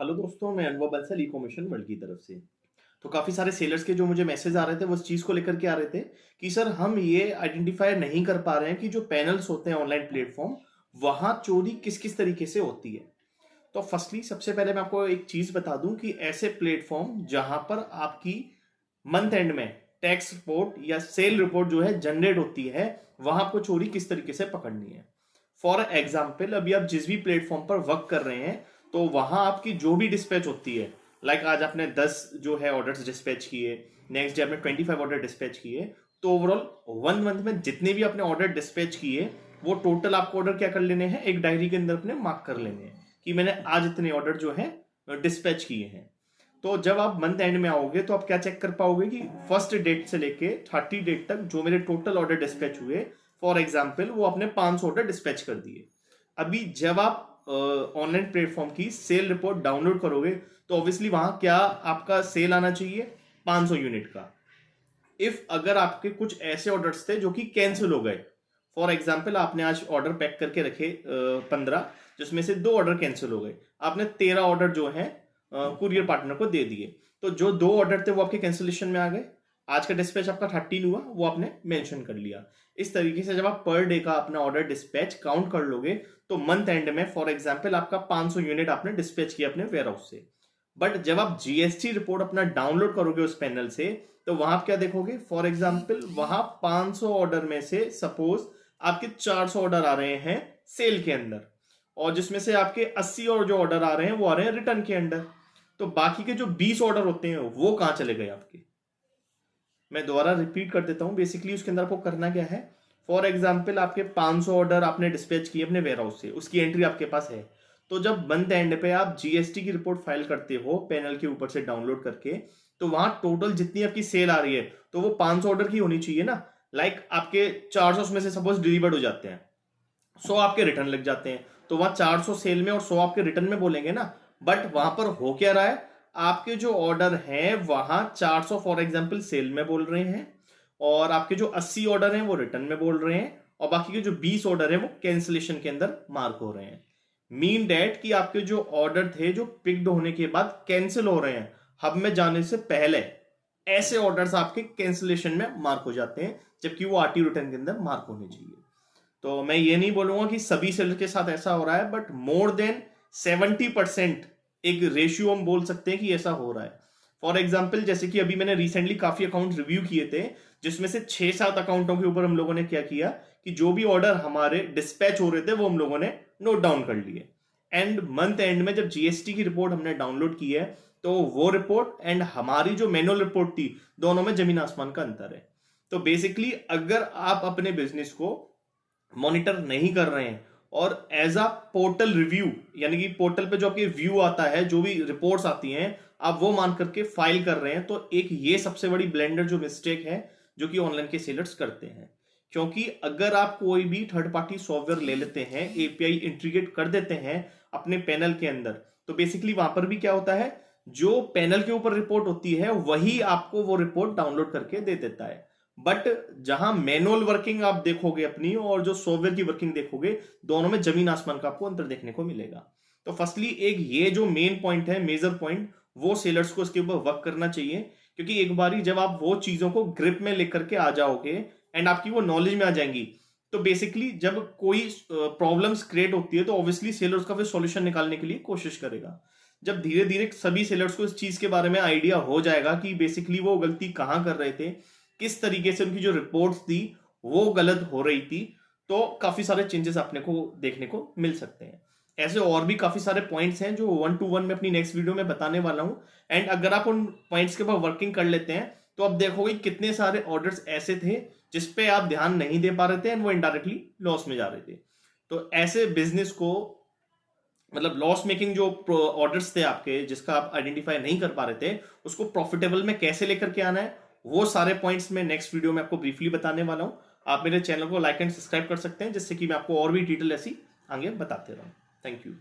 Hello दोस्तों, मैं अनुभव बंसल ई कॉमर्स वर्ल्ड की तरफ से। तो काफ़ी सारे सेलर्स के जो मुझे मैसेज आ रहे थे वो इस चीज़ को लेकर के आ रहे थे कि सर हम ये आइडेंटिफाई नहीं कर पा रहे हैं कि जो पैनल्स होते हैं ऑनलाइन प्लेटफॉर्म वहाँ चोरी किस किस तरीके से होती है। तो फर्स्टली सबसे पहले मैं आपको एक चीज़ बता दूं कि ऐसे प्लेटफॉर्म जहां पर आपकी मंथ एंड में टैक्स रिपोर्ट या सेल रिपोर्ट जो है जनरेट होती है वहां आपको चोरी किस तरीके से पकड़नी है। फॉर एग्जाम्पल अभी आप जिस भी प्लेटफॉर्म पर वर्क कर रहे हैं तो वहां आपकी जो भी डिस्पैच होती है, लाइक आज आपने 10 जो है ऑर्डर्स डिस्पैच किए, नेक्स्ट डे आपने 25 ऑर्डर डिस्पैच किए, तो ओवरऑल 1 मंथ में जितने भी आपने ऑर्डर डिस्पैच किए वो टोटल आपको ऑर्डर क्या कर लेने हैं, एक डायरी के अंदर अपने मार्क कर लेने हैं कि मैंने आज इतने ऑर्डर जो है डिस्पैच किए हैं। तो जब आप मंथ एंड में आओगे तो आप क्या चेक कर पाओगे कि फर्स्ट डेट से लेके 30 डेट तक जो मेरे टोटल ऑर्डर डिस्पैच हुए, फॉर एग्जाम्पल वो आपने 500 ऑर्डर डिस्पैच कर दिए। अभी जब आप ऑनलाइन प्लेटफॉर्म की सेल रिपोर्ट डाउनलोड करोगे तो ऑब्वियसली वहां क्या आपका सेल आना चाहिए 500 यूनिट का। इफ अगर आपके कुछ ऐसे ऑर्डर्स थे जो कि कैंसिल हो गए, फॉर एग्जाम्पल आपने आज ऑर्डर पैक करके रखे 15, जिसमें से 2 ऑर्डर कैंसिल हो गए, आपने 13 ऑर्डर जो है कुरियर पार्टनर को दे दिए, तो जो 2 ऑर्डर थे वो आपके कैंसिलेशन में आ गए। आज का डिस्पैच आपका 13 हुआ, वो आपने मेंशन कर लिया। इस तरीके से जब आप पर डे का अपना ऑर्डर डिस्पैच काउंट कर लोगे तो मंथ एंड में फॉर एग्जाम्पल आपका 500 यूनिट आपने डिस्पैच किया अपने वेयर हाउस से। बट जब आप जीएसटी रिपोर्ट अपना डाउनलोड करोगे उस पैनल से तो वहां आप क्या देखोगे, फॉर एग्जाम्पल वहां 500 ऑर्डर में से सपोज आपके 400 ऑर्डर आ रहे हैं सेल के अंदर, और जिसमें से आपके 80 और जो ऑर्डर आ रहे हैं वो आ रहे हैं रिटर्न के अंदर। तो बाकी के जो 20 ऑर्डर होते हैं वो कहां चले गए आपके। मैं दोबारा रिपीट कर देता हूं, बेसिकली उसके अंदर आपको करना क्या है। फॉर एग्जाम्पल आपके 500 ऑर्डर आपने डिस्पैच किए अपने वेयर हाउस से, उसकी एंट्री आपके पास है। तो जब मंथ एंड पे आप जीएसटी की रिपोर्ट फाइल करते हो पैनल के ऊपर से डाउनलोड करके, तो वहां टोटल जितनी आपकी सेल आ रही है तो वो 500 ऑर्डर की होनी चाहिए ना। लाइक आपके 400 में से सपोज डिलीवर्ड हो जाते हैं, 100 आपके रिटर्न लग जाते हैं, तो वहां 400 सेल में और 100 आपके रिटर्न में बोलेंगे ना। बट वहां पर हो क्या रहा है, आपके जो ऑर्डर हैं वहां 400 फॉर एग्जांपल सेल में बोल रहे हैं, और आपके जो 80 ऑर्डर हैं वो रिटर्न में बोल रहे हैं, और बाकी के जो 20 ऑर्डर हैं वो कैंसिलेशन के अंदर मार्क हो रहे हैं। मीन डेट कि आपके जो ऑर्डर थे जो पिक्ड होने के बाद कैंसिल हो रहे हैं हब में जाने से पहले, ऐसे ऑर्डर्स आपके कैंसिलेशन में मार्क हो जाते हैं, जबकि वो आरटी रिटर्न के अंदर मार्क होने चाहिए। तो मैं ये नहीं बोलूंगा कि सभी सेलर के साथ ऐसा हो रहा है, बट मोर देन 70% एक रेशियो हम बोल सकते हैं कि ऐसा हो रहा है। फॉर एग्जाम्पल जैसे कि अभी मैंने रिसेंटली काफी अकाउंट रिव्यू किए थे, जिसमें से 6-7 अकाउंटों के ऊपर हम लोगों ने क्या किया कि जो भी ऑर्डर हमारे डिस्पैच हो रहे थे वो हम लोगों ने नोट डाउन कर लिए। एंड मंथ एंड में जब जीएसटी की रिपोर्ट हमने डाउनलोड की है तो वो रिपोर्ट एंड हमारी जो मैनुअल रिपोर्ट थी, दोनों में जमीन आसमान का अंतर है। तो बेसिकली अगर आप अपने बिजनेस को मॉनिटर नहीं कर रहे हैं और एज अ पोर्टल रिव्यू, यानी कि पोर्टल पे जो आपके व्यू आता है, जो भी रिपोर्ट्स आती हैं आप वो मान करके फाइल कर रहे हैं, तो एक ये सबसे बड़ी ब्लेंडर जो मिस्टेक है जो कि ऑनलाइन के सेलर्स करते हैं। क्योंकि अगर आप कोई भी थर्ड पार्टी सॉफ्टवेयर ले लेते हैं, एपीआई इंटीग्रेट कर देते हैं अपने पैनल के अंदर, तो बेसिकली वहां पर भी क्या होता है, जो पैनल के ऊपर रिपोर्ट होती है वही आपको वो रिपोर्ट डाउनलोड करके दे देता है। बट जहां मैनुअल वर्किंग आप देखोगे अपनी और जो सॉफ्टवेयर की वर्किंग देखोगे, दोनों में जमीन आसमान का आपको अंतर देखने को मिलेगा। तो फर्स्टली एक ये जो मेन पॉइंट है, मेजर पॉइंट, वो सेलर्स को इसके ऊपर वर्क करना चाहिए। क्योंकि एक बारी जब आप वो चीजों को ग्रिप में लेकर के आ जाओगे एंड आपकी वो नॉलेज में आ जाएंगी, तो बेसिकली जब कोई प्रॉब्लम्स क्रिएट होती है तो ऑब्वियसली सेलर उसका फिर सॉल्यूशन निकालने के लिए कोशिश करेगा। जब धीरे धीरे सभी सेलर्स को इस चीज के बारे में आइडिया हो जाएगा कि बेसिकली वो गलती कहां कर रहे थे, किस तरीके से उनकी जो रिपोर्ट्स थी वो गलत हो रही थी, तो काफी सारे चेंजेस अपने को देखने को मिल सकते हैं। ऐसे और भी काफी सारे पॉइंट्स हैं जो 1-to-1 में अपनी नेक्स्ट वीडियो में बताने वाला हूं। एंड अगर आप उन पॉइंट्स के ऊपर वर्किंग कर लेते हैं तो आप देखोगे कितने सारे ऑर्डर्स ऐसे थे जिसपे आप ध्यान नहीं दे पा रहे थे एंड वो इनडायरेक्टली लॉस में जा रहे थे। तो ऐसे बिजनेस को, मतलब लॉस मेकिंग जो ऑर्डर्स थे आपके जिसका आप आइडेंटिफाई नहीं कर पा रहे थे, उसको प्रॉफिटेबल में कैसे लेकर के आना है, वो सारे पॉइंट्स मैं नेक्स्ट वीडियो में आपको ब्रीफली बताने वाला हूं। आप मेरे चैनल को लाइक एंड सब्सक्राइब कर सकते हैं जिससे कि मैं आपको और भी डिटेल ऐसी आगे बताते रहूं। Thank you.